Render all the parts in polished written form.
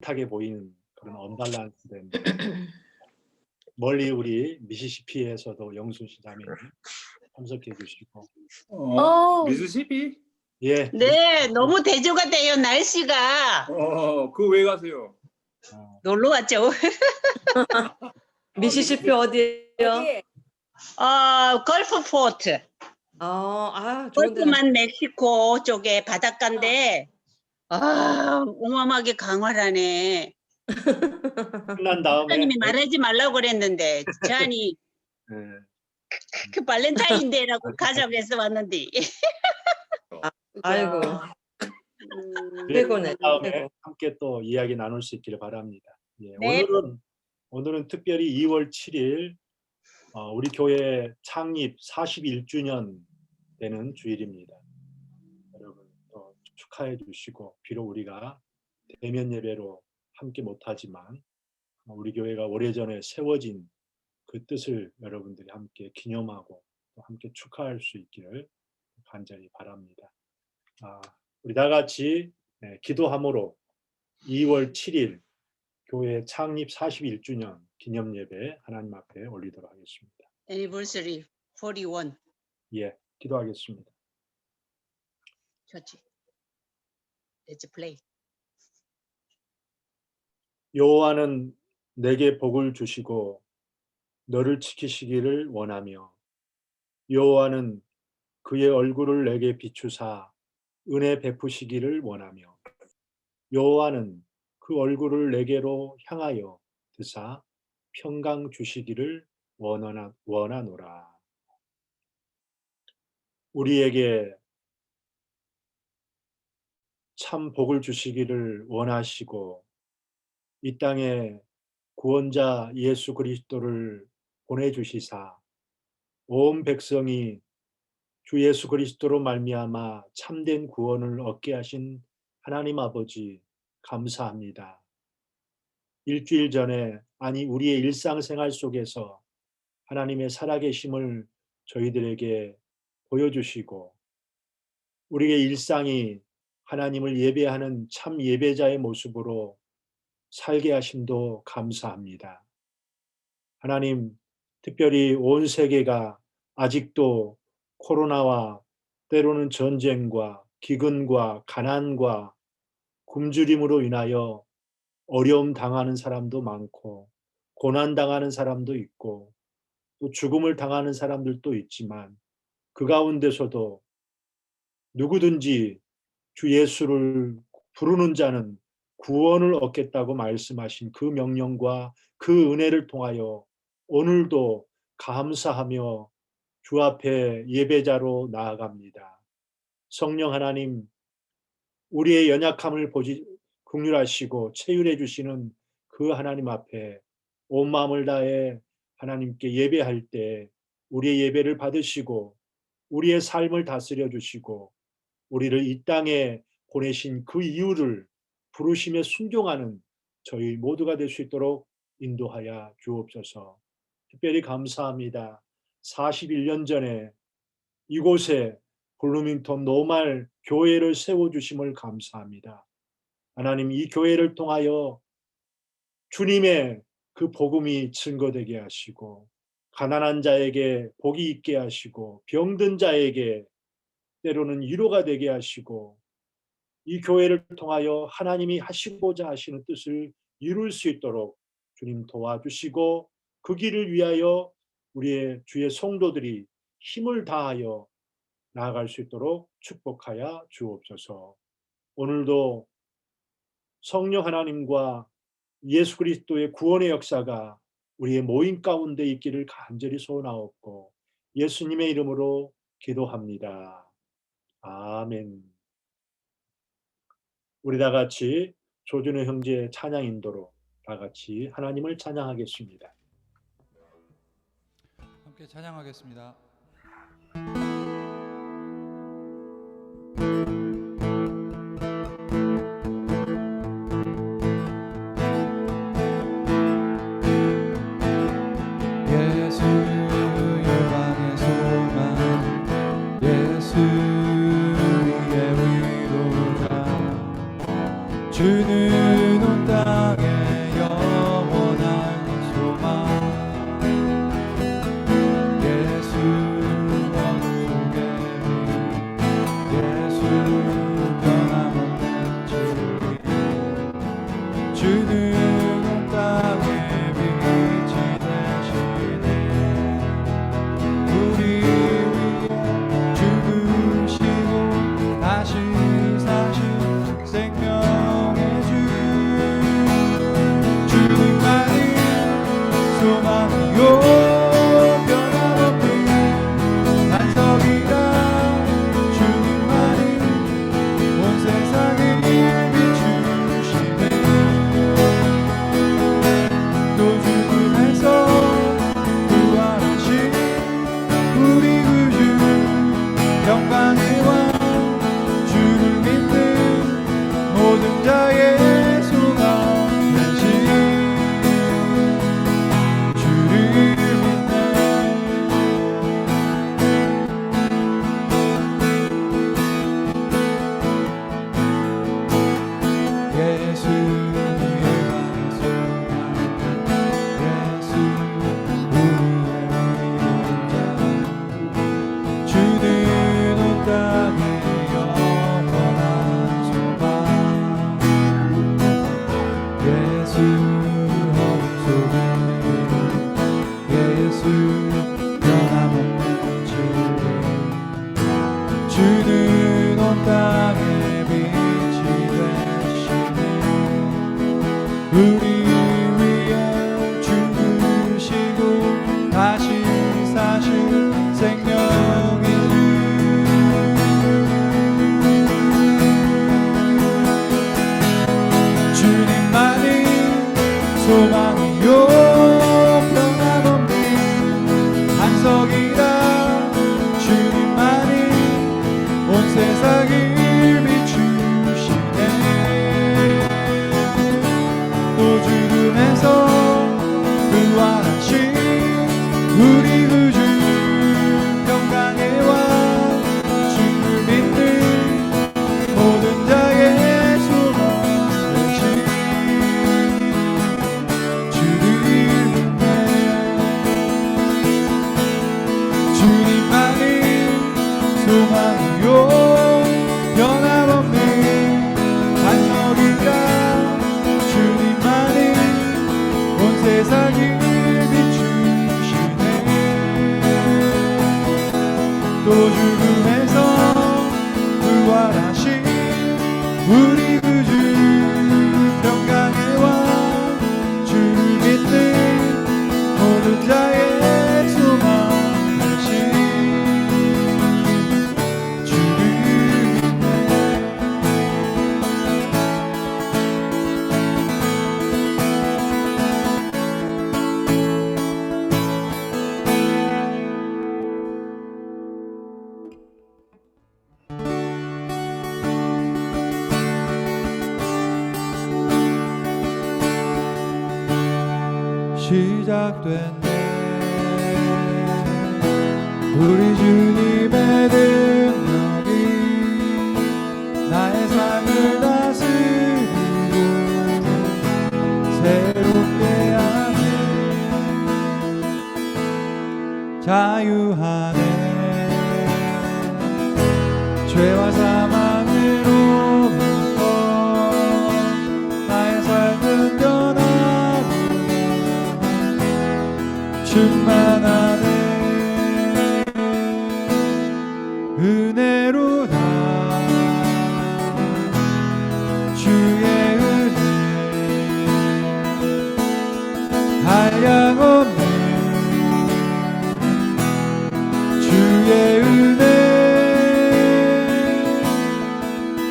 타게 보이는 그런 언밸런스된 멀리 우리 미시시피에서도 영순 자매님 참석해 주시고. 미시시피? 예. 네, 너무 대조가 돼요, 날씨가. 그 왜 가세요? 놀러 왔죠. 미시시피 어디예요? 걸프 포트. 좋은데. 걸프만 멕시코 쪽에 바닷가인데, 어마어마하게 강화라네. 끝난 다음에 하나님이 말하지 말라고 그랬는데, 저한이 네. 그 발렌타인데이라고 가자고 해서 왔는데. 아이고. 최고네. 다음에 최고. 함께 또 이야기 나눌 수 있기를 바랍니다. 예, 네. 오늘은 특별히 2월 7일 우리 교회 창립 41주년 되는 주일입니다. 여러분 또 축하해 주시고, 비록 우리가 대면 예배로 함께 못하지만 우리 교회가 오래전에 세워진 그 뜻을 여러분들이 함께 기념하고 또 함께 축하할 수 있기를 간절히 바랍니다. 우리 다 같이 기도함으로 2월 7일 교회 창립 41주년 기념 예배 하나님 앞에 올리도록 하겠습니다. Anniversary 41. 예, 기도하겠습니다. 좋지. Let's play. 여호와는 내게 복을 주시고 너를 지키시기를 원하며, 여호와는 그의 얼굴을 내게 비추사 은혜 베푸시기를 원하며, 여호와는 그 얼굴을 내게로 향하여 드사 평강 주시기를 원하노라. 우리에게 참 복을 주시기를 원하시고 이 땅에 구원자 예수 그리스도를 보내주시사 온 백성이 주 예수 그리스도로 말미암아 참된 구원을 얻게 하신 하나님 아버지 감사합니다. 일주일 전에, 우리의 일상생활 속에서 하나님의 살아계심을 저희들에게 보여주시고 우리의 일상이 하나님을 예배하는 참 예배자의 모습으로 살게 하심도 감사합니다. 하나님, 특별히 온 세계가 아직도 코로나와 때로는 전쟁과 기근과 가난과 굶주림으로 인하여 어려움 당하는 사람도 많고 고난 당하는 사람도 있고 또 죽음을 당하는 사람들도 있지만, 그 가운데서도 누구든지 주 예수를 부르는 자는 구원을 얻겠다고 말씀하신 그 명령과 그 은혜를 통하여 오늘도 감사하며 주 앞에 예배자로 나아갑니다. 성령 하나님, 우리의 연약함을 긍휼하시고 체휼해 주시는 그 하나님 앞에 온 마음을 다해 하나님께 예배할 때 우리의 예배를 받으시고 우리의 삶을 다스려 주시고 우리를 이 땅에 보내신 그 이유를 부르심에 순종하는 저희 모두가 될 수 있도록 인도하여 주옵소서. 특별히 감사합니다. 41년 전에 이곳에 블루밍턴 노말 교회를 세워주심을 감사합니다. 하나님, 이 교회를 통하여 주님의 그 복음이 증거되게 하시고 가난한 자에게 복이 있게 하시고 병든 자에게 때로는 위로가 되게 하시고 이 교회를 통하여 하나님이 하시고자 하시는 뜻을 이룰 수 있도록 주님 도와주시고 그 길을 위하여 우리의 주의 성도들이 힘을 다하여 나아갈 수 있도록 축복하여 주옵소서. 오늘도 성령 하나님과 예수 그리스도의 구원의 역사가 우리의 모임 가운데 있기를 간절히 소원하옵고 예수님의 이름으로 기도합니다. 아멘. 우리 다 같이 조준호 형제의 찬양 인도로 다 같이 하나님을 찬양하겠습니다. 함께 찬양하겠습니다. 주는 온 땅 주는 온 땅에 빛이 되시네. 우리 위해 죽으시고 다시 사신 생명의 주, 주님만이 소망이요 변함없는 반석이라. 주님만이 온 세상을 비추시네. 또 죽음에서 부활하신 우리 구주 평강의 왕, 주를 믿는 모든 자의 소망 되신 주를 믿네. 예수의 소망, 예수 우리의 위로자, 주는 온 땅에 영원한 소망. 예수 어둠 속에 예수 변함없는 진리, 주는 온 땅에 빛이 되시네. 우리 위해 죽으시고 다시 사신 생명의 주, 주님만이 소망이요 변함없는 반석이라. 주님만이 온 세상을 비추시네. 또 죽음에서 부활하신 우리 구주 평강의 왕, 주를 믿는 모든 자의 소망 되신 주를 믿네. 주님만이 소망이요 변함없는 반석이라. 주님만이 온 세상을 비추시네. 또 죽음에서 부활하신 우리 구주 평강의 왕, 주를 믿는 모든 자의 소망 되신 주를 믿네. 시작됐네. 우리 주님의 능력이 나의 삶을 다스리고 새롭게 하네. 자유하네. 죄와 사망으로부터 나의 삶은 변하고 충만하네. 은혜로다. 주의 은혜 한량없는 주의 은혜.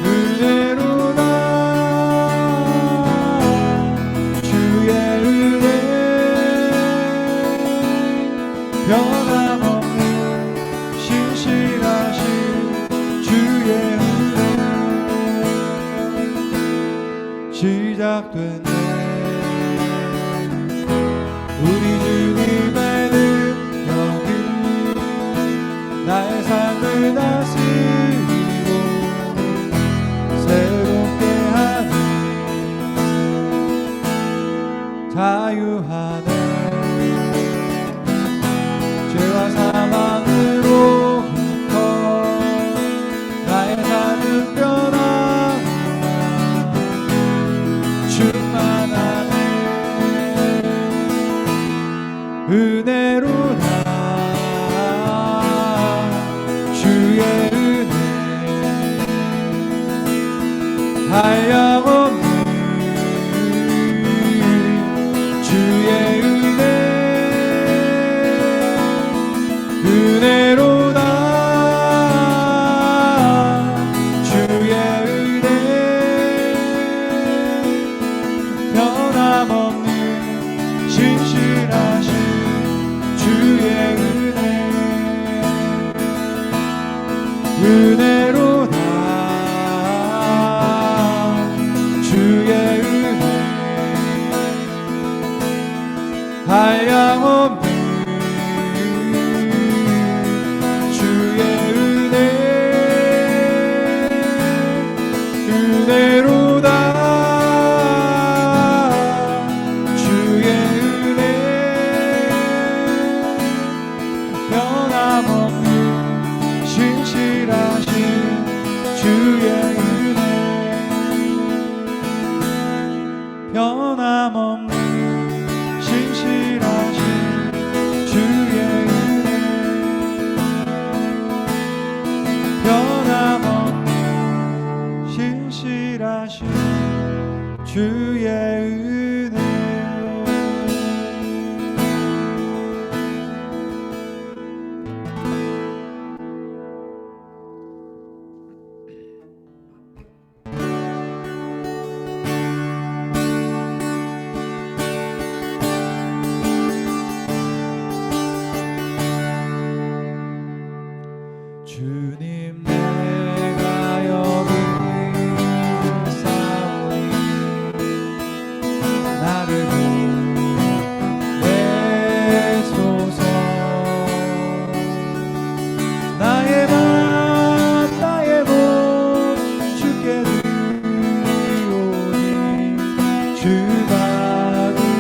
은혜로다. 주의 은혜 변함없는 신실하신 주의 은혜. 시작됐네. 우리 주님의 능력이 나의 삶을 다스리고 새롭게 하네. 자유하네. 죄와 사망으로부터 나의 삶은 변하고 충만하네. 은혜로다 주의 은혜 한량없는 주의 은혜 은혜로다 주의 은혜 변함없는 신실하신 주의 은혜 은혜로다 주의 은혜 한량없는 주의 은혜 은혜로다 주의 은혜 변함없는 신실하신 주의 은혜 변함없는 신실하신 주의 은혜 변함없는 신실하신 주의 은혜 주님 내가 여기 싸우니 나를 보내소서 나의 맘 나의 몸 주께 드리오니 주 받으옵소서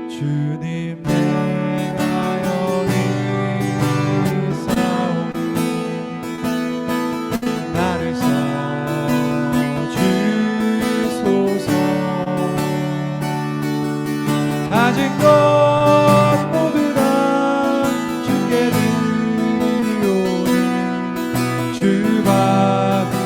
주님 내가 여기 싸우니 나를 써주소서 가진 것 모두 다 주께 드리오니 주 받으옵소서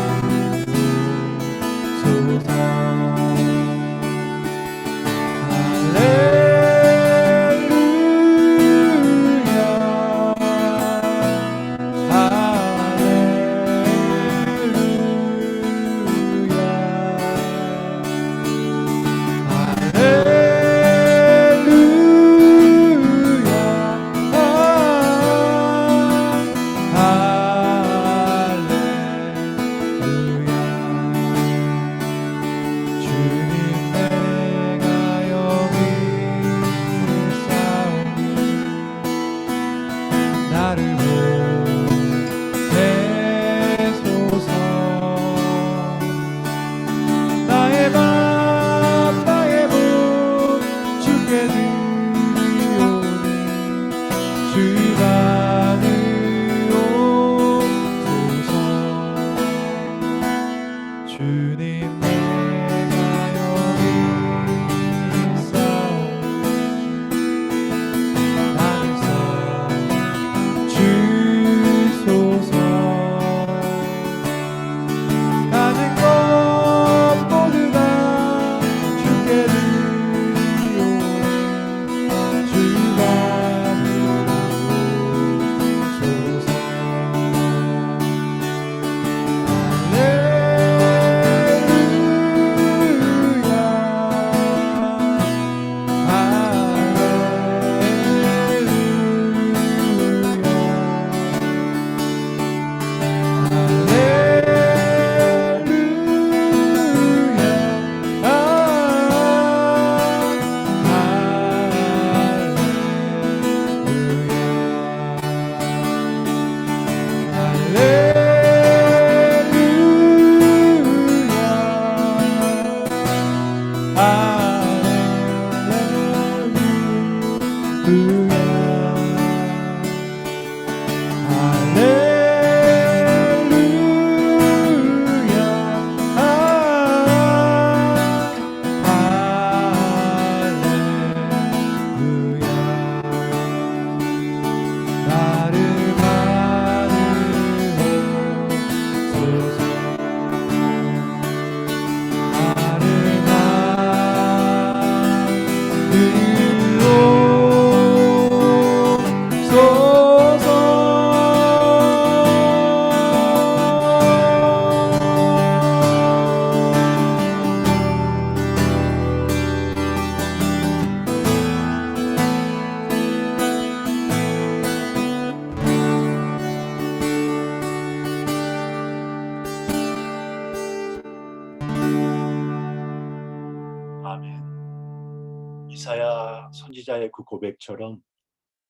아멘. 이사야 선지자의 그 고백처럼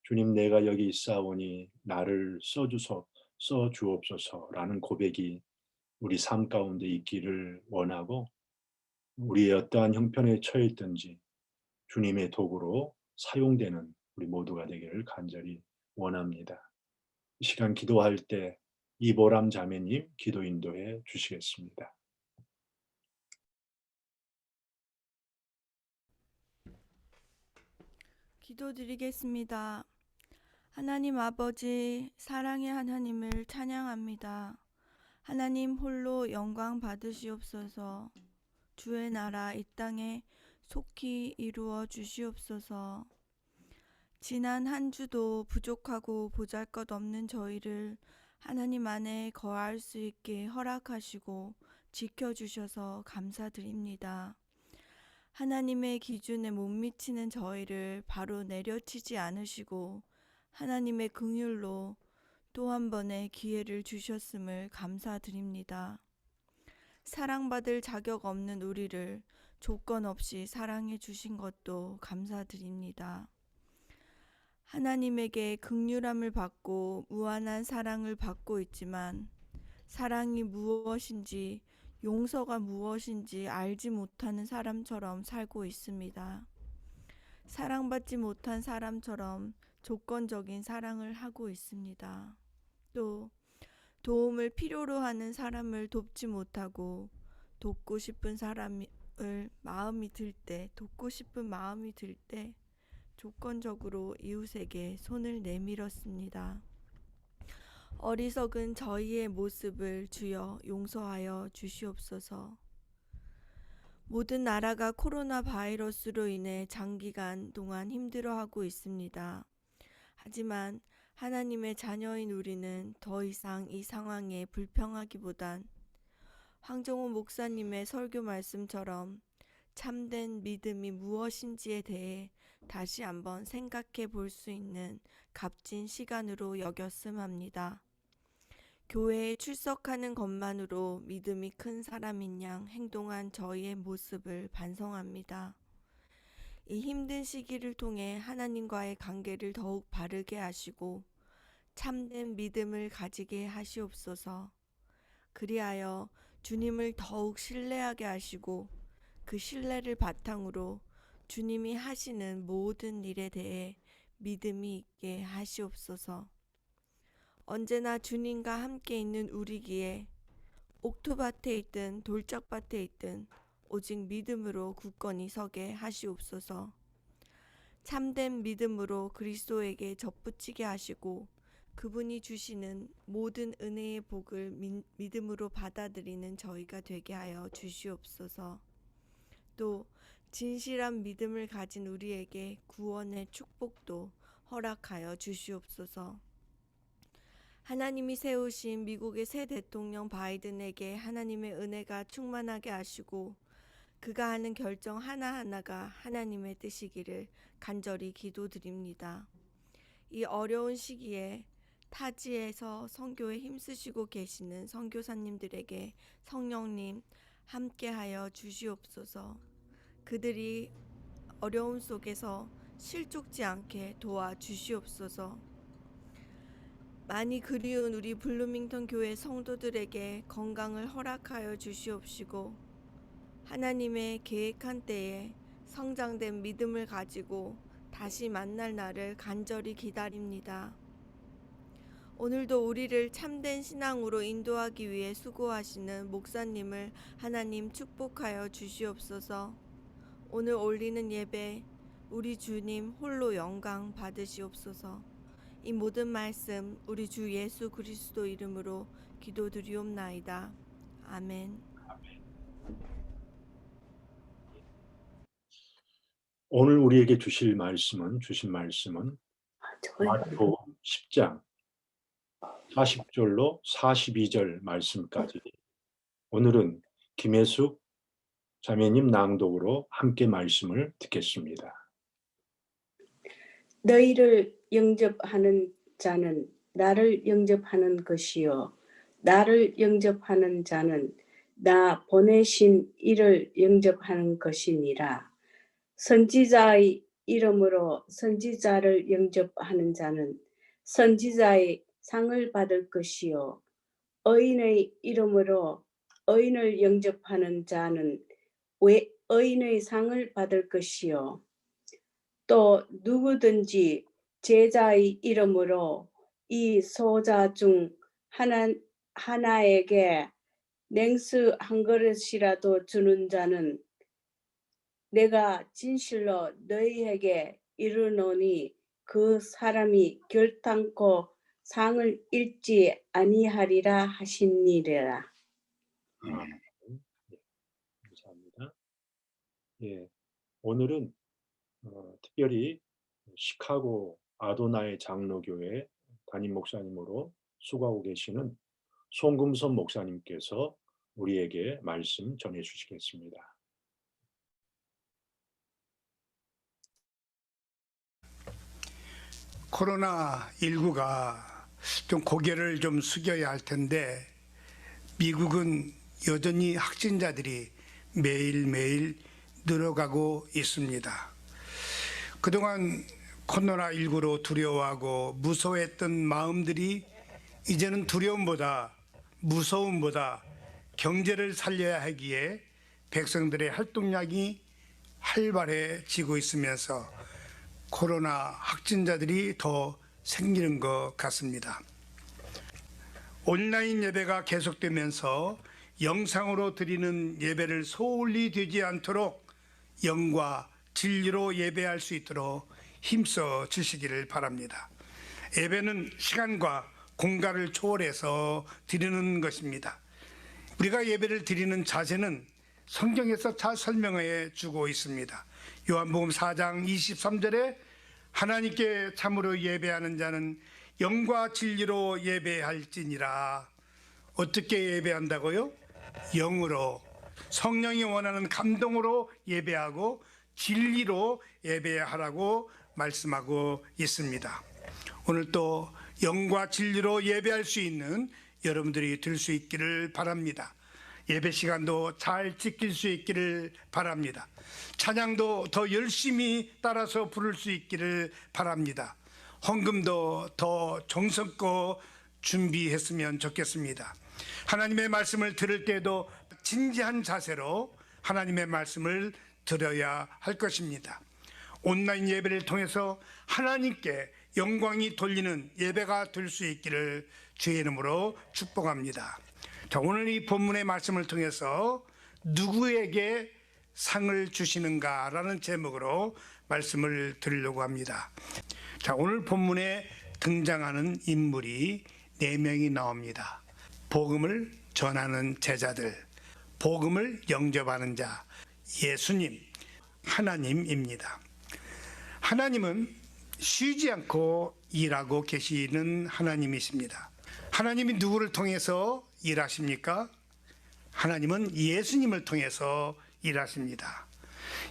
주님 내가 여기 있사오니 나를 써주옵소서라는 고백이 우리 삶 가운데 있기를 원하고 우리의 어떠한 형편에 처해 있든지 주님의 도구로 사용되는 우리 모두가 되기를 간절히 원합니다. 이 시간 기도할 때 이보람 자매님 기도 인도해 주시겠습니다. 기도드리겠습니다. 하나님 아버지, 사랑의 하나님을 찬양합니다. 하나님 홀로 영광 받으시옵소서. 주의 나라 이 땅에 속히 이루어 주시옵소서. 지난 한 주도 부족하고 보잘것없는 저희를 하나님 안에 거할 수 있게 허락하시고 지켜주셔서 감사드립니다. 하나님의 기준에 못 미치는 저희를 바로 내려치지 않으시고 하나님의 긍휼로 또 한 번의 기회를 주셨음을 감사드립니다. 사랑받을 자격 없는 우리를 조건 없이 사랑해 주신 것도 감사드립니다. 하나님에게 긍휼함을 받고 무한한 사랑을 받고 있지만 사랑이 무엇인지 용서가 무엇인지 알지 못하는 사람처럼 살고 있습니다. 사랑받지 못한 사람처럼 조건적인 사랑을 하고 있습니다. 또 도움을 필요로 하는 사람을 돕지 못하고 돕고 싶은 마음이 들 때 조건적으로 이웃에게 손을 내밀었습니다. 어리석은 저희의 모습을 주여 용서하여 주시옵소서. 모든 나라가 코로나 바이러스로 인해 장기간 동안 힘들어하고 있습니다. 하지만 하나님의 자녀인 우리는 더 이상 이 상황에 불평하기보단 황정호 목사님의 설교 말씀처럼 참된 믿음이 무엇인지에 대해 다시 한번 생각해 볼 수 있는 값진 시간으로 여겼음 합니다. 교회에 출석하는 것만으로 믿음이 큰 사람인 양 행동한 저희의 모습을 반성합니다. 이 힘든 시기를 통해 하나님과의 관계를 더욱 바르게 하시고 참된 믿음을 가지게 하시옵소서. 그리하여 주님을 더욱 신뢰하게 하시고 그 신뢰를 바탕으로 주님이 하시는 모든 일에 대해 믿음이 있게 하시옵소서. 언제나 주님과 함께 있는 우리기에 옥토밭에 있든 돌짝밭에 있든 오직 믿음으로 굳건히 서게 하시옵소서. 참된 믿음으로 그리스도에게 접붙이게 하시고 그분이 주시는 모든 은혜의 복을 믿음으로 받아들이는 저희가 되게 하여 주시옵소서. 또 진실한 믿음을 가진 우리에게 구원의 축복도 허락하여 주시옵소서. 하나님이 세우신 미국의 새 대통령 바이든에게 하나님의 은혜가 충만하게 하시고 그가 하는 결정 하나하나가 하나님의 뜻이기를 간절히 기도드립니다. 이 어려운 시기에 타지에서 선교에 힘쓰시고 계시는 선교사님들에게 성령님 함께하여 주시옵소서. 그들이 어려움 속에서 실족지 않게 도와주시옵소서. 많이 그리운 우리 블루밍턴 교회 성도들에게 건강을 허락하여 주시옵시고 하나님의 계획한 때에 성장된 믿음을 가지고 다시 만날 날을 간절히 기다립니다. 오늘도 우리를 참된 신앙으로 인도하기 위해 수고하시는 목사님을 하나님 축복하여 주시옵소서. 오늘 올리는 예배 우리 주님 홀로 영광 받으시옵소서. 이 모든 말씀 우리 주 예수 그리스도 이름으로 기도드리옵나이다. 아멘. 오늘 우리에게 주신 말씀은 마태복음 10장 40절로 42절 말씀까지 오늘은 김혜숙 자매님 낭독으로 함께 말씀을 듣겠습니다. 너희를 영접하는 자는 나를 영접하는 것이요 나를 영접하는 자는 나 보내신 이를 영접하는 것이니라. 선지자의 이름으로 선지자를 영접하는 자는 선지자의 상을 받을 것이요 의인의 이름으로 의인을 영접하는 자는 의인의 상을 받을 것이요 또 누구든지 제자의 이름으로 이 소자 중 하나에게 냉수 한 그릇이라도 주는 자는 내가 진실로 너희에게 이르노니 그 사람이 결탄코 상을 잃지 아니하리라 하시니라. 감사합니다. 예, 오늘은 특별히 시카고 아도나의 장로교회 담임 목사님으로 수고하고 계시는 송금선 목사님께서 우리에게 말씀 전해 주시겠습니다. 코로나19가 좀 고개를 좀 숙여야 할 텐데 미국은 여전히 확진자들이 매일매일 늘어가고 있습니다. 그동안 코로나19로 두려워하고 무서워했던 마음들이 이제는 두려움보다 무서움보다 경제를 살려야 하기에 백성들의 활동량이 활발해지고 있으면서 코로나 확진자들이 더 생기는 것 같습니다. 온라인 예배가 계속되면서 영상으로 드리는 예배를 소홀히 되지 않도록 영과 진리로 예배할 수 있도록 힘써 주시기를 바랍니다. 예배는 시간과 공간을 초월해서 드리는 것입니다. 우리가 예배를 드리는 자세는 성경에서 잘 설명해 주고 있습니다. 요한복음 4장 23절에 하나님께 참으로 예배하는 자는 영과 진리로 예배할지니라. 어떻게 예배한다고요? 영으로, 성령이 원하는 감동으로 예배하고 진리로 예배하라고 말씀하고 있습니다. 오늘 또 영과 진리로 예배할 수 있는 여러분들이 될 수 있기를 바랍니다. 예배 시간도 잘 지킬 수 있기를 바랍니다. 찬양도 더 열심히 따라서 부를 수 있기를 바랍니다. 헌금도 더 정성껏 준비했으면 좋겠습니다. 하나님의 말씀을 들을 때도 진지한 자세로 하나님의 말씀을 들어야 할 것입니다. 온라인 예배를 통해서 하나님께 영광이 돌리는 예배가 될 수 있기를 주의 이름으로 축복합니다. 자, 오늘 이 본문의 말씀을 통해서 누구에게 상을 주시는가라는 제목으로 말씀을 드리려고 합니다. 자, 오늘 본문에 등장하는 인물이 4명이 나옵니다. 복음을 전하는 제자들, 복음을 영접하는 자, 예수님, 하나님입니다. 하나님은 쉬지 않고 일하고 계시는 하나님이십니다. 하나님이 누구를 통해서 일하십니까? 하나님은 예수님을 통해서 일하십니다.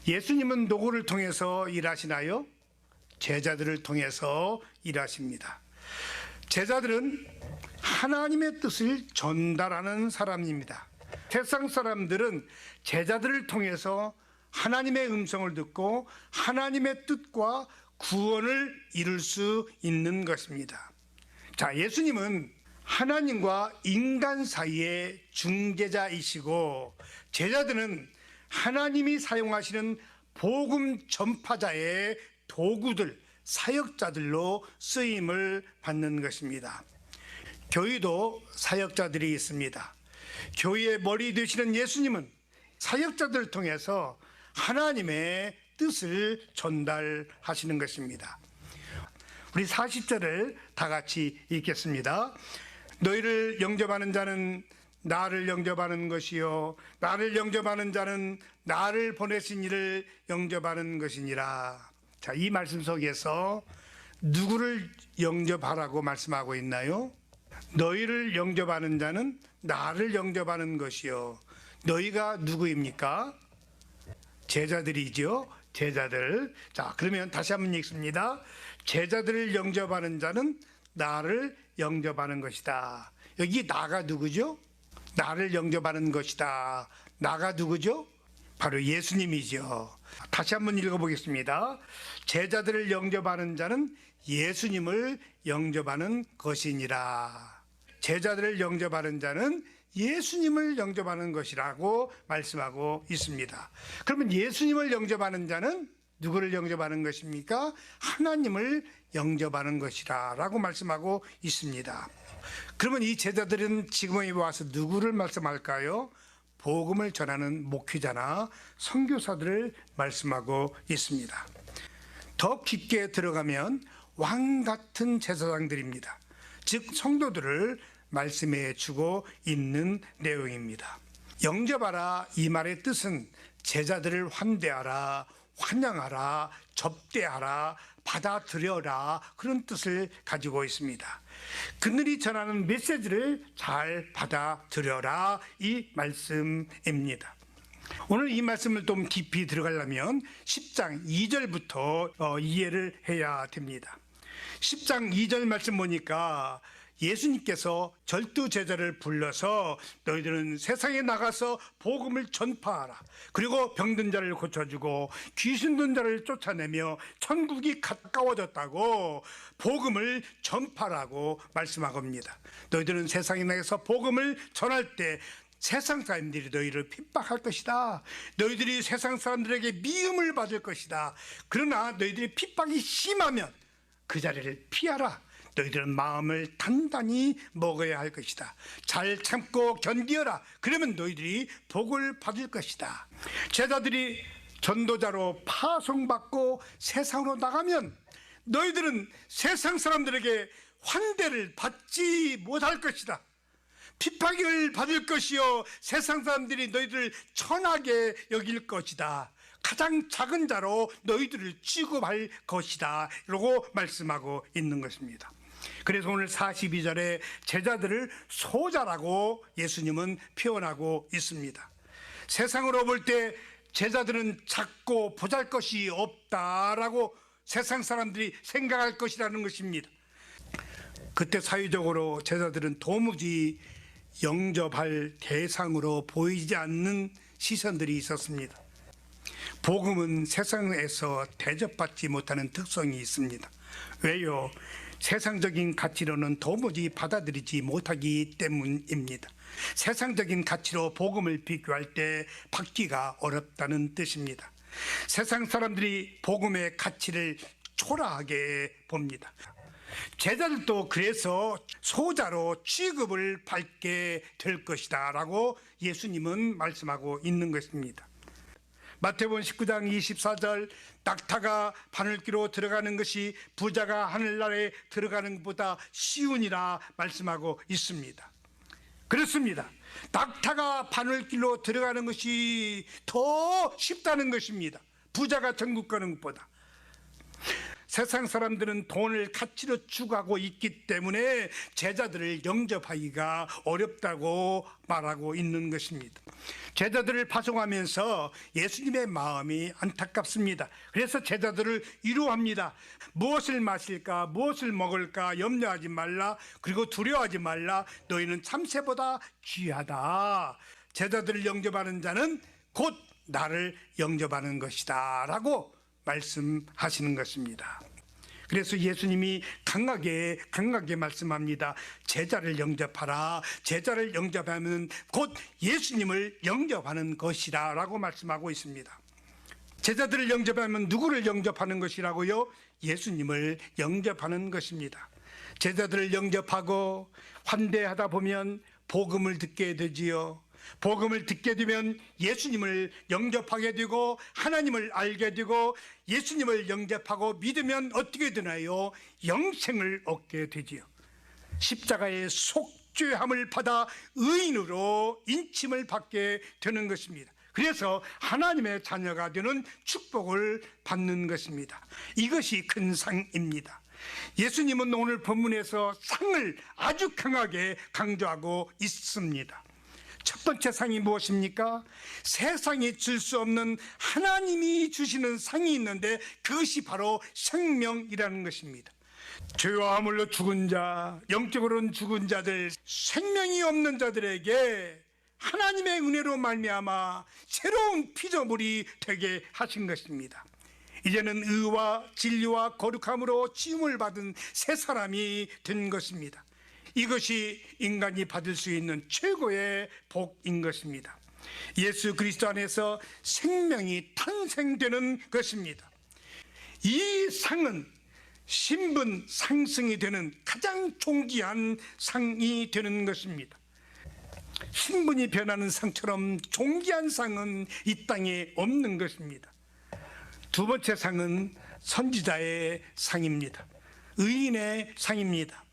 예수님은 누구를 통해서 일하시나요? 제자들을 통해서 일하십니다. 제자들은 하나님의 뜻을 전달하는 사람입니다. 세상 사람들은 제자들을 통해서 하나님의 음성을 듣고 하나님의 뜻과 구원을 이룰 수 있는 것입니다. 자, 예수님은 하나님과 인간 사이의 중재자이시고 제자들은 하나님이 사용하시는 복음 전파자의 도구들, 사역자들로 쓰임을 받는 것입니다. 교회도 사역자들이 있습니다. 교회의 머리 되시는 예수님은 사역자들을 통해서 하나님의 뜻을 전달하시는 것입니다. 우리 40절을 다 같이 읽겠습니다. 너희를 영접하는 자는 나를 영접하는 것이요 나를 영접하는 자는 나를 보내신 이를 영접하는 것이니라. 자, 이 말씀 속에서 누구를 영접하라고 말씀하고 있나요? 너희를 영접하는 자는 나를 영접하는 것이요. 너희가 누구입니까? 제자들이죠. 제자들. 자, 그러면 다시 한번 읽습니다. 제자들을 영접하는 자는 나를 영접하는 것이다. 여기 나가 누구죠? 나를 영접하는 것이다. 나가 누구죠? 바로 예수님이죠. 다시 한번 읽어보겠습니다. 제자들을 영접하는 자는 예수님을 영접하는 것이니라. 제자들을 영접하는 자는 예수님을 영접하는 것이라고 말씀하고 있습니다. 그러면 예수님을 영접하는 자는 누구를 영접하는 것입니까? 하나님을 영접하는 것이라 라고 말씀하고 있습니다. 그러면 이 제자들은 지금 와서 누구를 말씀할까요? 복음을 전하는 목회자나 선교사들을 말씀하고 있습니다. 더 깊게 들어가면 왕 같은 제사장들입니다. 즉 성도들을 말씀해 주고 있는 내용입니다. 영접하라 이 말의 뜻은 제자들을 환대하라, 환영하라, 접대하라, 받아들여라 그런 뜻을 가지고 있습니다. 그들이 전하는 메시지를 잘 받아들여라 이 말씀입니다. 오늘 이 말씀을 좀 깊이 들어가려면 10장 2절부터 이해를 해야 됩니다. 10장 2절 말씀 보니까 예수님께서 절두 제자를 불러서 너희들은 세상에 나가서 복음을 전파하라. 그리고 병든 자를 고쳐주고 귀신 든 자를 쫓아내며 천국이 가까워졌다고 복음을 전파라고 말씀하겁니다. 너희들은 세상에 나가서 복음을 전할 때 세상 사람들이 너희를 핍박할 것이다. 너희들이 세상 사람들에게 미움을 받을 것이다. 그러나 너희들이 핍박이 심하면 그 자리를 피하라. 너희들은 마음을 단단히 먹어야 할 것이다. 잘 참고 견디어라. 그러면 너희들이 복을 받을 것이다. 제자들이 전도자로 파송받고 세상으로 나가면 너희들은 세상 사람들에게 환대를 받지 못할 것이다. 핍박을 받을 것이요 세상 사람들이 너희들을 천하게 여길 것이다. 가장 작은 자로 너희들을 취급할 것이다 라고 말씀하고 있는 것입니다. 그래서 오늘 42절에 제자들을 소자라고 예수님은 표현하고 있습니다. 세상으로 볼 때 제자들은 작고 보잘것이 없다라고 세상 사람들이 생각할 것이라는 것입니다. 그때 사회적으로 제자들은 도무지 영접할 대상으로 보이지 않는 시선들이 있었습니다. 복음은 세상에서 대접받지 못하는 특성이 있습니다. 왜요? 세상적인 가치로는 도무지 받아들이지 못하기 때문입니다. 세상적인 가치로 복음을 비교할 때 받기가 어렵다는 뜻입니다. 세상 사람들이 복음의 가치를 초라하게 봅니다. 제자들도 그래서 소자로 취급을 받게 될 것이다 라고 예수님은 말씀하고 있는 것입니다. 마태복음 19장 24절 낙타가 바늘귀로 들어가는 것이 부자가 하늘나라에 들어가는 것보다 쉬우니라 말씀하고 있습니다. 그렇습니다. 낙타가 바늘귀로 들어가는 것이 더 쉽다는 것입니다. 부자가 천국 가는 것보다. 세상 사람들은 돈을 가치로 추구하고 있기 때문에 제자들을 영접하기가 어렵다고 말하고 있는 것입니다. 제자들을 파송하면서 예수님의 마음이 안타깝습니다. 그래서 제자들을 위로합니다. 무엇을 마실까, 무엇을 먹을까 염려하지 말라. 그리고 두려워하지 말라. 너희는 참새보다 귀하다. 제자들을 영접하는 자는 곧 나를 영접하는 것이다 라고 말씀하시는 것입니다. 그래서 예수님이 강하게 말씀합니다. 제자를 영접하라. 제자를 영접하면 곧 예수님을 영접하는 것이라 라고 말씀하고 있습니다. 제자들을 영접하면 누구를 영접하는 것이라고요? 예수님을 영접하는 것입니다. 제자들을 영접하고 환대하다 보면 복음을 듣게 되지요. 복음을 듣게 되면 예수님을 영접하게 되고 하나님을 알게 되고 예수님을 영접하고 믿으면 어떻게 되나요? 영생을 얻게 되지요. 십자가의 속죄함을 받아 의인으로 인침을 받게 되는 것입니다. 그래서 하나님의 자녀가 되는 축복을 받는 것입니다. 이것이 큰 상입니다. 예수님은 오늘 본문에서 상을 아주 강하게 강조하고 있습니다. 첫 번째 상이 무엇입니까? 세상이 줄 수 없는 하나님이 주시는 상이 있는데 그것이 바로 생명이라는 것입니다. 죄와 허물로 죽은 자, 영적으로는 죽은 자들, 생명이 없는 자들에게 하나님의 은혜로 말미암아 새로운 피조물이 되게 하신 것입니다. 이제는 의와 진리와 거룩함으로 지음을 받은 새 사람이 된 것입니다. 이것이 인간이 받을 수 있는 최고의 복인 것입니다. 예수 그리스도 안에서 생명이 탄생되는 것입니다. 이 상은 신분 상승이 되는 가장 존귀한 상이 되는 것입니다. 신분이 변하는 상처럼 존귀한 상은 이 땅에 없는 것입니다. 두 번째 상은 선지자의 상입니다. 의인의 상입니다.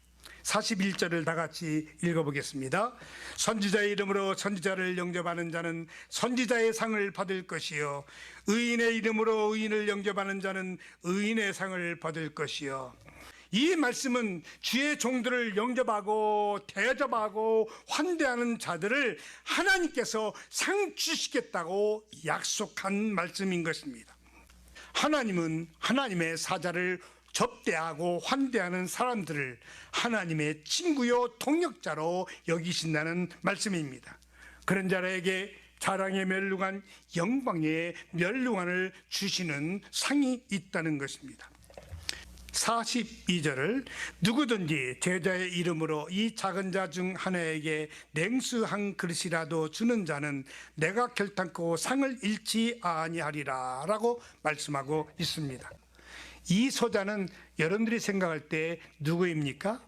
41절을 다 같이 읽어보겠습니다. 선지자의 이름으로 선지자를 영접하는 자는 선지자의 상을 받을 것이요, 의인의 이름으로 의인을 영접하는 자는 의인의 상을 받을 것이요. 이 말씀은 주의 종들을 영접하고 대접하고 환대하는 자들을 하나님께서 상 주시겠다고 약속한 말씀인 것입니다. 하나님은 하나님의 사자를 접대하고 환대하는 사람들을 하나님의 친구요 동역자로 여기신다는 말씀입니다. 그런 자에게 자랑의 멸루관, 영광의 멸루관을 주시는 상이 있다는 것입니다. 42절을 누구든지 제자의 이름으로 이 작은 자 중 하나에게 냉수 한 그릇이라도 주는 자는 내가 결단코 상을 잃지 아니하리라 라고 말씀하고 있습니다. 이 소자는 여러분들이 생각할 때 누구입니까?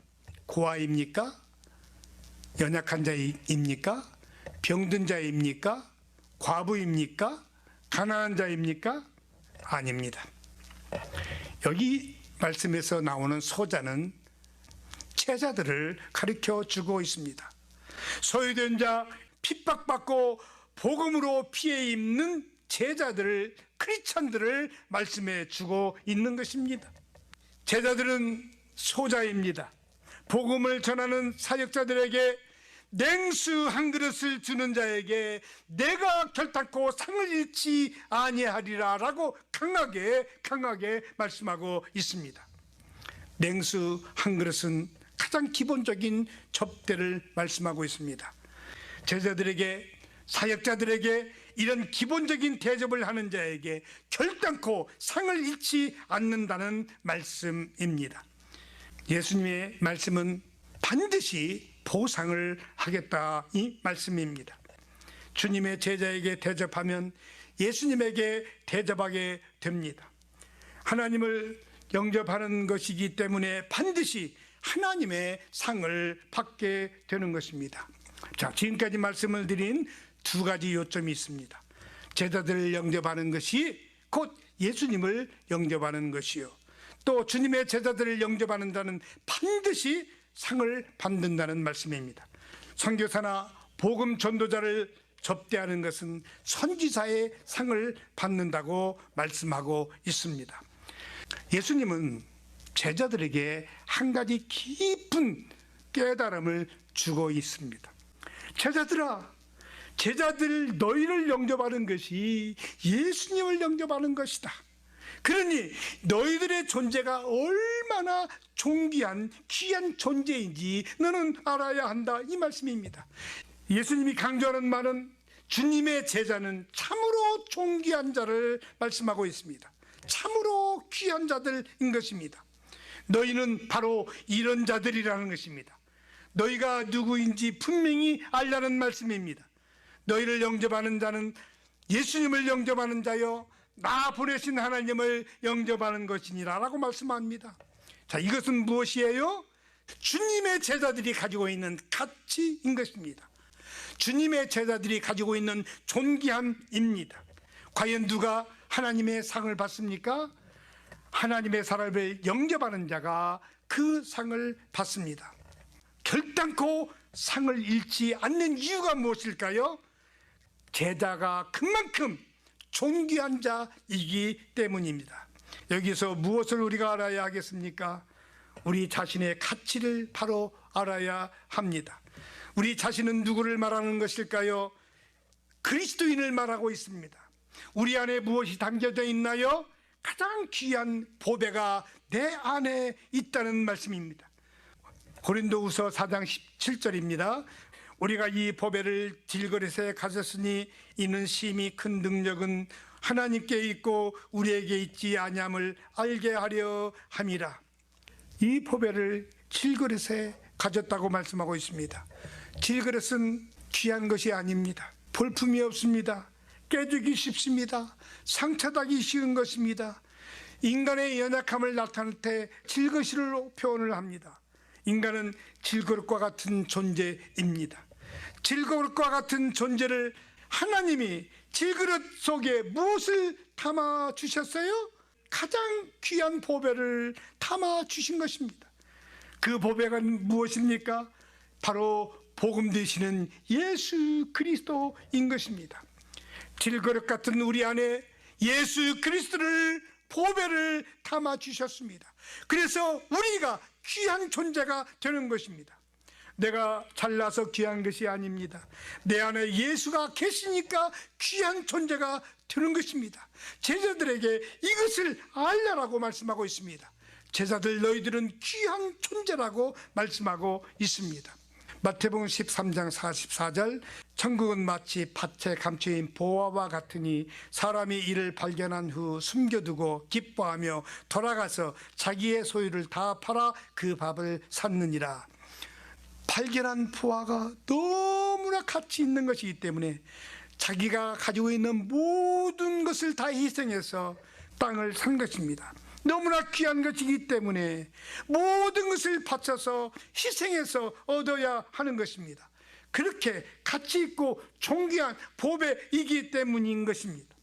고아입니까? 연약한 자입니까? 병든 자입니까? 과부입니까? 가난한 자입니까? 아닙니다. 여기 말씀에서 나오는 소자는 제자들을 가르쳐 주고 있습니다. 소유된 자, 핍박받고 복음으로 피해 입는 제자들을, 크리스찬들을 말씀해 주고 있는 것입니다. 제자들은 소자입니다. 복음을 전하는 사역자들에게 냉수 한 그릇을 주는 자에게 내가 결단코 상을 잃지 아니하리라 라고 강하게 말씀하고 있습니다. 냉수 한 그릇은 가장 기본적인 접대를 말씀하고 있습니다. 제자들에게, 사역자들에게 이런 기본적인 대접을 하는 자에게 결단코 상을 잃지 않는다는 말씀입니다. 예수님의 말씀은 반드시 보상을 하겠다 이 말씀입니다. 주님의 제자에게 대접하면 예수님에게 대접하게 됩니다. 하나님을 영접하는 것이기 때문에 반드시 하나님의 상을 받게 되는 것입니다. 자, 지금까지 말씀을 드린 두 가지 요점이 있습니다. 제자들을 영접하는 것이 곧 예수님을 영접하는 것이요, 또 주님의 제자들을 영접하는 자는 반드시 상을 받는다는 말씀입니다. 선교사나 복음 전도자를 접대하는 것은 선지자의 상을 받는다고 말씀하고 있습니다. 예수님은 제자들에게 한 가지 깊은 깨달음을 주고 있습니다. 제자들아, 제자들 너희를 영접하는 것이 예수님을 영접하는 것이다. 그러니 너희들의 존재가 얼마나 존귀한 귀한 존재인지 너는 알아야 한다 이 말씀입니다. 예수님이 강조하는 말은 주님의 제자는 참으로 존귀한 자를 말씀하고 있습니다. 참으로 귀한 자들인 것입니다. 너희는 바로 이런 자들이라는 것입니다. 너희가 누구인지 분명히 알라는 말씀입니다. 너희를 영접하는 자는 예수님을 영접하는 자요, 나 보내신 하나님을 영접하는 것이니라 라고 말씀합니다. 자, 이것은 무엇이에요? 주님의 제자들이 가지고 있는 가치인 것입니다. 주님의 제자들이 가지고 있는 존귀함입니다. 과연 누가 하나님의 상을 받습니까? 하나님의 사람을 영접하는 자가 그 상을 받습니다. 결단코 상을 잃지 않는 이유가 무엇일까요? 제자가 그만큼 존귀한 자이기 때문입니다. 여기서 무엇을 우리가 알아야 하겠습니까? 우리 자신의 가치를 바로 알아야 합니다. 우리 자신은 누구를 말하는 것일까요? 그리스도인을 말하고 있습니다. 우리 안에 무엇이 담겨져 있나요? 가장 귀한 보배가 내 안에 있다는 말씀입니다. 고린도후서 4장 17절입니다. 우리가 이 보배를 질그릇에 가졌으니 이는 심히 큰 능력은 하나님께 있고 우리에게 있지 아니함을 알게 하려 함이라. 이 보배를 질그릇에 가졌다고 말씀하고 있습니다. 질그릇은 귀한 것이 아닙니다. 볼품이 없습니다. 깨지기 쉽습니다. 상처나기 쉬운 것입니다. 인간의 연약함을 나타낼 때 질그릇으로 표현을 합니다. 인간은 질그릇과 같은 존재입니다. 질그릇과 같은 존재를 하나님이 질그릇 속에 무엇을 담아 주셨어요? 가장 귀한 보배를 담아 주신 것입니다. 그 보배가 무엇입니까? 바로 복음 되시는 예수 그리스도인 것입니다. 질그릇 같은 우리 안에 예수 그리스도를 보배를 담아 주셨습니다. 그래서 우리가 귀한 존재가 되는 것입니다. 내가 잘나서 귀한 것이 아닙니다. 내 안에 예수가 계시니까 귀한 존재가 되는 것입니다. 제자들에게 이것을 알라라고 말씀하고 있습니다. 제자들 너희들은 귀한 존재라고 말씀하고 있습니다. 마태복음 13장 44절 천국은 마치 밭에 감춰인 보화와 같으니 사람이 이를 발견한 후 숨겨두고 기뻐하며 돌아가서 자기의 소유를 다 팔아 그 밥을 샀느니라. 발견한 보화가 너무나 가치 있는 것이기 때문에 자기가 가지고 있는 모든 것을 다 희생해서 땅을 산 것입니다. 너무나 귀한 것이기 때문에 모든 것을 바쳐서 희생해서 얻어야 하는 것입니다. 그렇게 가치 있고 존귀한 보배이기 때문인 것입니다.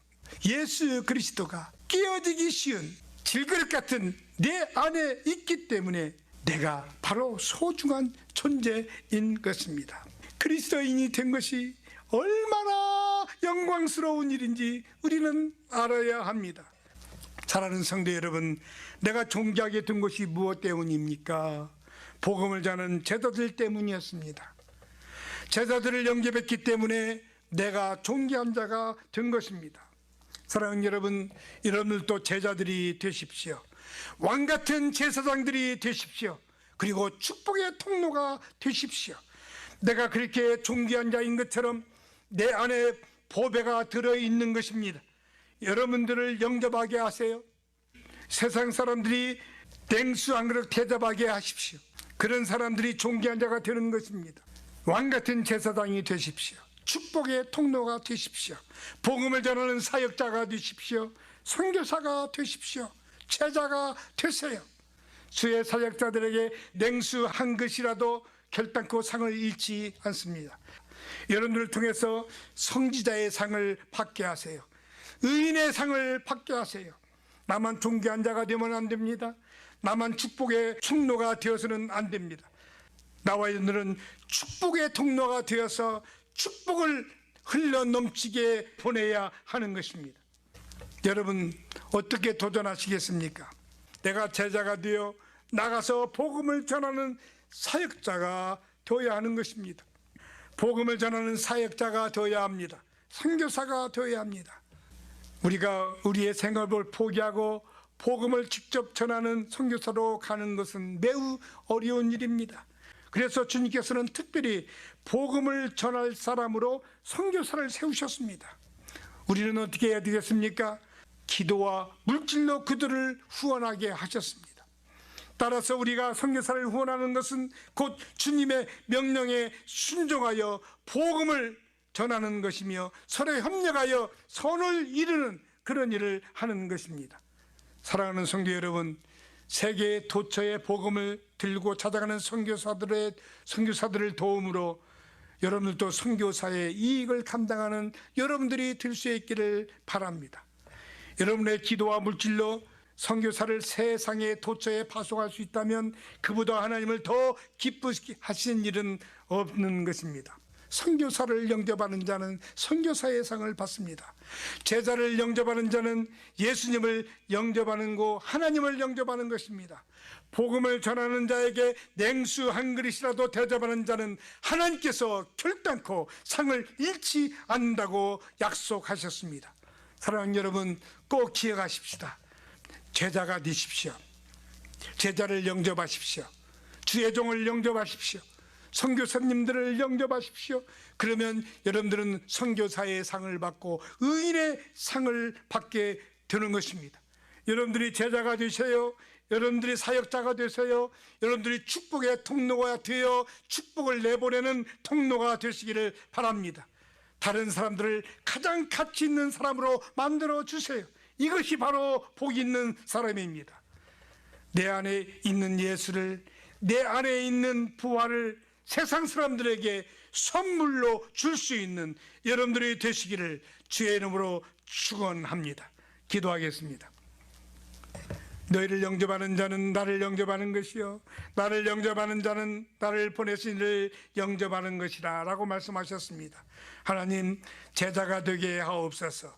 예수 그리스도가 깨어지기 쉬운 질그릇 같은 내 안에 있기 때문에 내가 바로 소중한 존재인 것입니다. 그리스도인이 된 것이 얼마나 영광스러운 일인지 우리는 알아야 합니다. 사랑하는 성도 여러분, 내가 존귀하게 된 것이 무엇 때문입니까? 복음을 전하는 제자들 때문이었습니다. 제자들을 영접했기 때문에 내가 존귀한 자가 된 것입니다. 사랑하는 여러분, 여러분들도 제자들이 되십시오. 왕같은 제사장들이 되십시오. 그리고 축복의 통로가 되십시오. 내가 그렇게 존귀한 자인 것처럼 내 안에 보배가 들어있는 것입니다. 여러분들을 영접하게 하세요. 세상 사람들이 냉수 한 그릇 대접하게 하십시오. 그런 사람들이 존귀한 자가 되는 것입니다. 왕같은 제사장이 되십시오. 축복의 통로가 되십시오. 복음을 전하는 사역자가 되십시오. 선교사가 되십시오. 제자가 되세요. 주의 사역자들에게 냉수 한 그릇이라도 결단코 상을 잃지 않습니다. 여러분들을 통해서 성지자의 상을 받게 하세요. 의인의 상을 받게 하세요. 나만 존귀한 자가 되면 안 됩니다. 나만 축복의 통로가 되어서는 안 됩니다. 나와 여러분들은 축복의 통로가 되어서 축복을 흘러 넘치게 보내야 하는 것입니다. 여러분 어떻게 도전하시겠습니까? 내가 제자가 되어 나가서 복음을 전하는 사역자가 되어야 하는 것입니다. 복음을 전하는 사역자가 되어야 합니다. 선교사가 되어야 합니다. 우리가 우리의 생업을 포기하고 복음을 직접 전하는 선교사로 가는 것은 매우 어려운 일입니다. 그래서 주님께서는 특별히 복음을 전할 사람으로 선교사를 세우셨습니다. 우리는 어떻게 해야 되겠습니까? 기도와 물질로 그들을 후원하게 하셨습니다. 따라서 우리가 선교사를 후원하는 것은 곧 주님의 명령에 순종하여 복음을 전하는 것이며 서로 협력하여 선을 이루는 그런 일을 하는 것입니다. 사랑하는 성도 여러분, 세계 도처의 복음을 들고 찾아가는 선교사들을 도움으로 여러분들도 선교사의 이익을 감당하는 여러분들이 될 수 있기를 바랍니다. 여러분의 기도와 물질로 선교사를 세상의 도처에 파송할 수 있다면 그보다 하나님을 더 기쁘시게 하시는 일은 없는 것입니다. 선교사를 영접하는 자는 선교사의 상을 받습니다. 제자를 영접하는 자는 예수님을 영접하는 거, 하나님을 영접하는 것입니다. 복음을 전하는 자에게 냉수 한 그릇이라도 대접하는 자는 하나님께서 결단코 상을 잃지 않는다고 약속하셨습니다. 사랑하는 여러분, 꼭 기억하십시다. 제자가 되십시오. 제자를 영접하십시오. 주의 종을 영접하십시오. 선교사님들을 영접하십시오. 그러면 여러분들은 선교사의 상을 받고 의인의 상을 받게 되는 것입니다. 여러분들이 제자가 되세요. 여러분들이 사역자가 되세요. 여러분들이 축복의 통로가 되어 축복을 내보내는 통로가 되시기를 바랍니다. 다른 사람들을 가장 가치 있는 사람으로 만들어 주세요. 이것이 바로 복 있는 사람입니다. 내 안에 있는 예수를, 내 안에 있는 부활을 세상 사람들에게 선물로 줄 수 있는 여러분들이 되시기를 주의 이름으로 축원합니다. 기도하겠습니다. 너희를 영접하는 자는 나를 영접하는 것이요 나를 영접하는 자는 나를 보내신 이를 영접하는 것이라 라고 말씀하셨습니다. 하나님, 제자가 되게 하옵소서.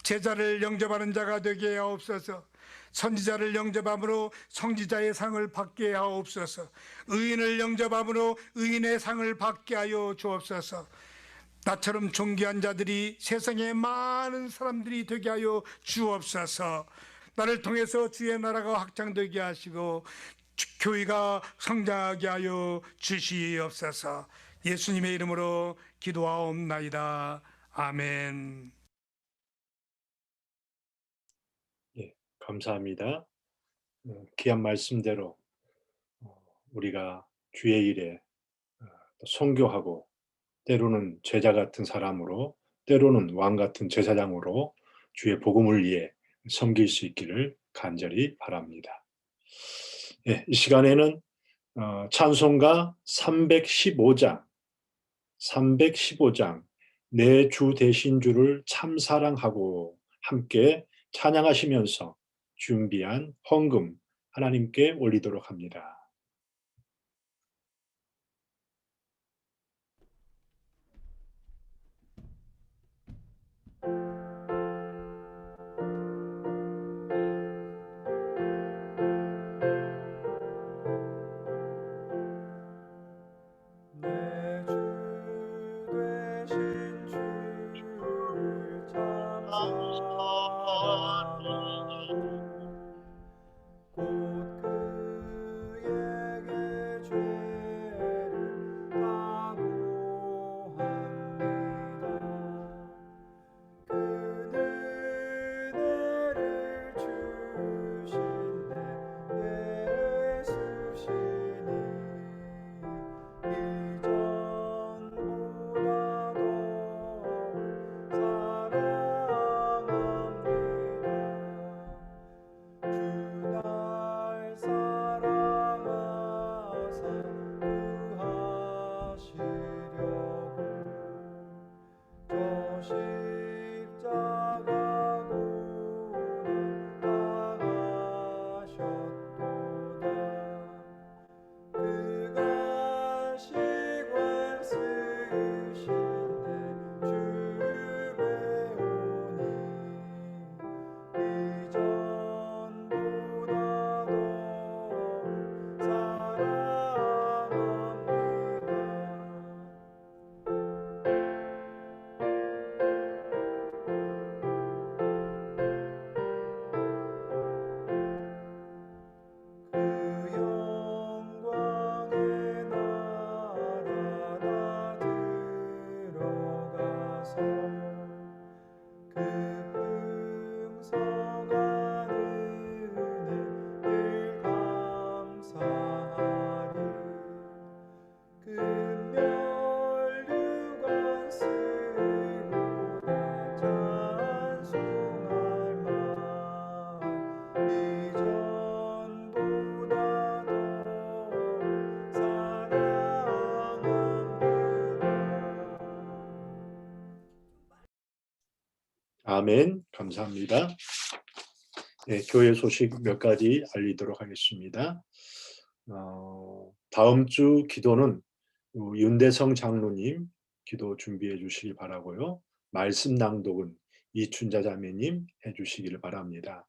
제자를 영접하는 자가 되게 하옵소서. 선지자를 영접함으로 선지자의 상을 받게 하옵소서. 의인을 영접함으로 의인의 상을 받게 하여 주옵소서. 나처럼 존귀한 자들이 세상에 많은 사람들이 되게 하여 주옵소서. 나를 통해서 주의 나라가 확장되게 하시고 교회가 성장하게 하여 주시옵소서. 예수님의 이름으로 기도하옵나이다. 아멘. 예, 감사합니다. 귀한 말씀대로 우리가 주의 일에 선교하고 때로는 제자 같은 사람으로 때로는 왕 같은 제사장으로 주의 복음을 위해 섬길 수 있기를 간절히 바랍니다. 예, 이 시간에는 찬송가 315장 내 주 되신 주를 참 사랑하고 함께 찬양하시면서 준비한 헌금 하나님께 올리도록 합니다. 아멘. 감사합니다. 네, 교회 소식 몇 가지 알리도록 하겠습니다. 다음 주 기도는 윤대성 장로님 기도 준비해 주시기 바라고요. 말씀 낭독은 이춘자 자매님 해주시기를 바랍니다.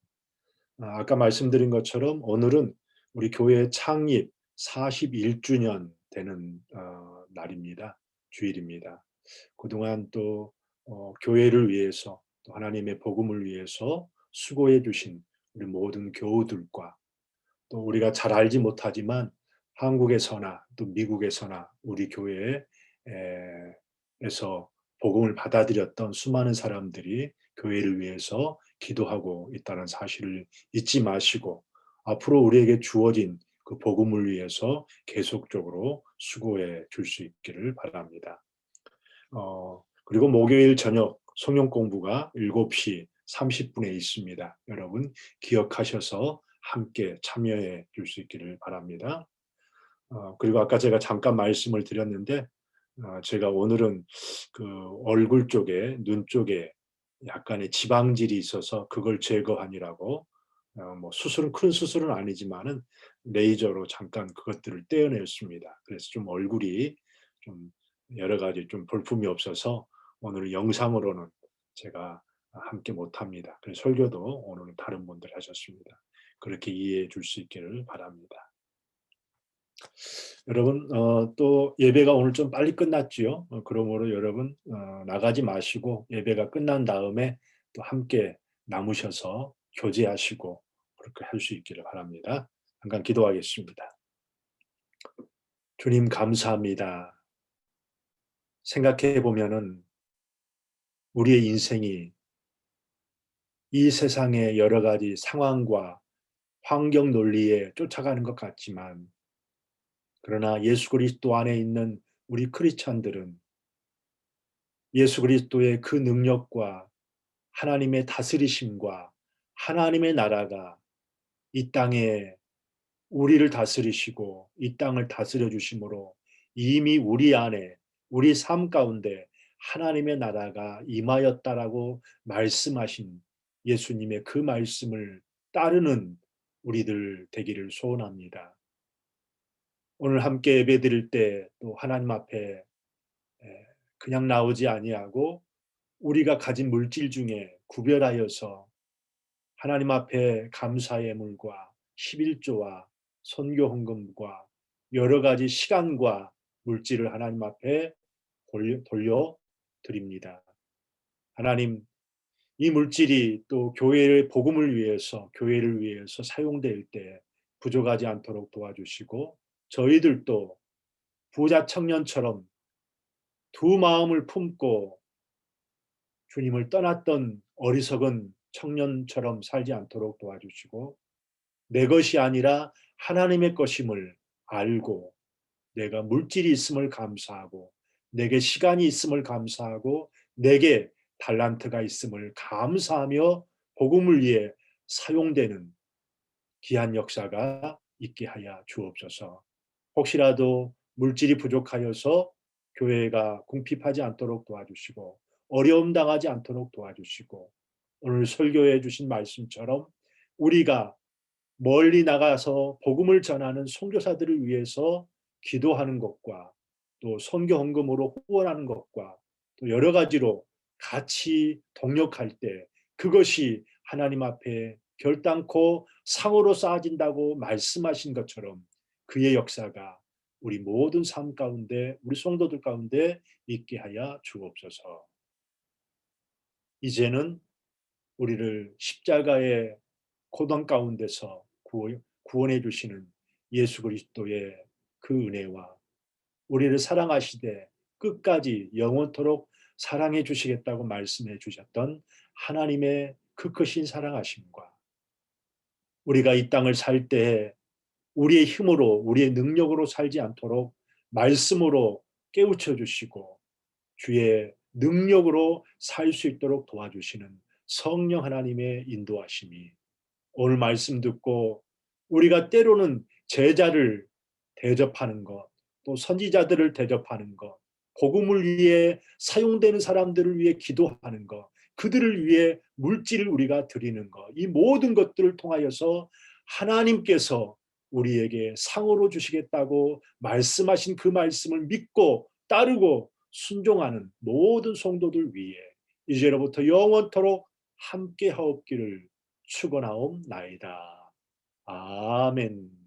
아까 말씀드린 것처럼 오늘은 우리 교회 창립 41주년 되는 날입니다. 주일입니다. 그동안 또 교회를 위해서 또 하나님의 복음을 위해서 수고해 주신 우리 모든 교우들과 또 우리가 잘 알지 못하지만 한국에서나 또 미국에서나 우리 교회에서 복음을 받아들였던 수많은 사람들이 교회를 위해서 기도하고 있다는 사실을 잊지 마시고 앞으로 우리에게 주어진 그 복음을 위해서 계속적으로 수고해 줄 수 있기를 바랍니다. 그리고 목요일 저녁 성경 공부가 7시 30분에 있습니다. 여러분 기억하셔서 함께 참여해 줄 수 있기를 바랍니다. 그리고 아까 제가 잠깐 말씀을 드렸는데 제가 오늘은 그 얼굴 쪽에 눈 쪽에 약간의 지방질이 있어서 그걸 제거하느라고 뭐 수술은 큰 수술은 아니지만은 레이저로 잠깐 그것들을 떼어냈습니다. 그래서 좀 얼굴이 좀 여러 가지 좀 볼품이 없어서 오늘 영상으로는 제가 함께 못합니다. 그래서 설교도 오늘은 다른 분들이 하셨습니다. 그렇게 이해해 줄 수 있기를 바랍니다. 여러분 또 예배가 오늘 좀 빨리 끝났지요. 그러므로 여러분 나가지 마시고 예배가 끝난 다음에 또 함께 남으셔서 교제하시고 그렇게 할 수 있기를 바랍니다. 잠깐 기도하겠습니다. 주님 감사합니다. 생각해 보면은 우리의 인생이 이 세상의 여러 가지 상황과 환경 논리에 쫓아가는 것 같지만 그러나 예수 그리스도 안에 있는 우리 크리스찬들은 예수 그리스도의 그 능력과 하나님의 다스리심과 하나님의 나라가 이 땅에 우리를 다스리시고 이 땅을 다스려 주심으로 이미 우리 안에 우리 삶 가운데 하나님의 나라가 임하였다라고 말씀하신 예수님의 그 말씀을 따르는 우리들 되기를 소원합니다. 오늘 함께 예배드릴 때 또 하나님 앞에 그냥 나오지 아니하고 우리가 가진 물질 중에 구별하여서 하나님 앞에 감사의 예물과 11조와 선교 헌금과 여러 가지 시간과 물질을 하나님 앞에 돌려드립니다. 하나님, 이 물질이 또 교회의 복음을 위해서 교회를 위해서 사용될 때 부족하지 않도록 도와주시고 저희들도 부자 청년처럼 두 마음을 품고 주님을 떠났던 어리석은 청년처럼 살지 않도록 도와주시고 내 것이 아니라 하나님의 것임을 알고 내가 물질이 있음을 감사하고 내게 시간이 있음을 감사하고 내게 달란트가 있음을 감사하며 복음을 위해 사용되는 귀한 역사가 있게 하여 주옵소서. 혹시라도 물질이 부족하여서 교회가 궁핍하지 않도록 도와주시고 어려움 당하지 않도록 도와주시고 오늘 설교해 주신 말씀처럼 우리가 멀리 나가서 복음을 전하는 선교사들을 위해서 기도하는 것과 또 선교 헌금으로 후원하는 것과 또 여러 가지로 같이 동력할 때 그것이 하나님 앞에 결단코 상으로 쌓아진다고 말씀하신 것처럼 그의 역사가 우리 모든 삶 가운데 우리 성도들 가운데 있게 하여 주옵소서. 이제는 우리를 십자가의 고통 가운데서 구원해 주시는 예수 그리스도의 그 은혜와 우리를 사랑하시되 끝까지 영원토록 사랑해 주시겠다고 말씀해 주셨던 하나님의 그 크신 사랑하심과 우리가 이 땅을 살 때 우리의 힘으로 우리의 능력으로 살지 않도록 말씀으로 깨우쳐 주시고 주의 능력으로 살 수 있도록 도와주시는 성령 하나님의 인도하심이 오늘 말씀 듣고 우리가 때로는 제자를 대접하는 것, 또 선지자들을 대접하는 것, 복음을 위해 사용되는 사람들을 위해 기도하는 것, 그들을 위해 물질을 우리가 드리는 것, 이 모든 것들을 통하여서 하나님께서 우리에게 상으로 주시겠다고 말씀하신 그 말씀을 믿고 따르고 순종하는 모든 성도들 위해 이제로부터 영원토록 함께 하옵기를 축원하옵나이다. 아멘.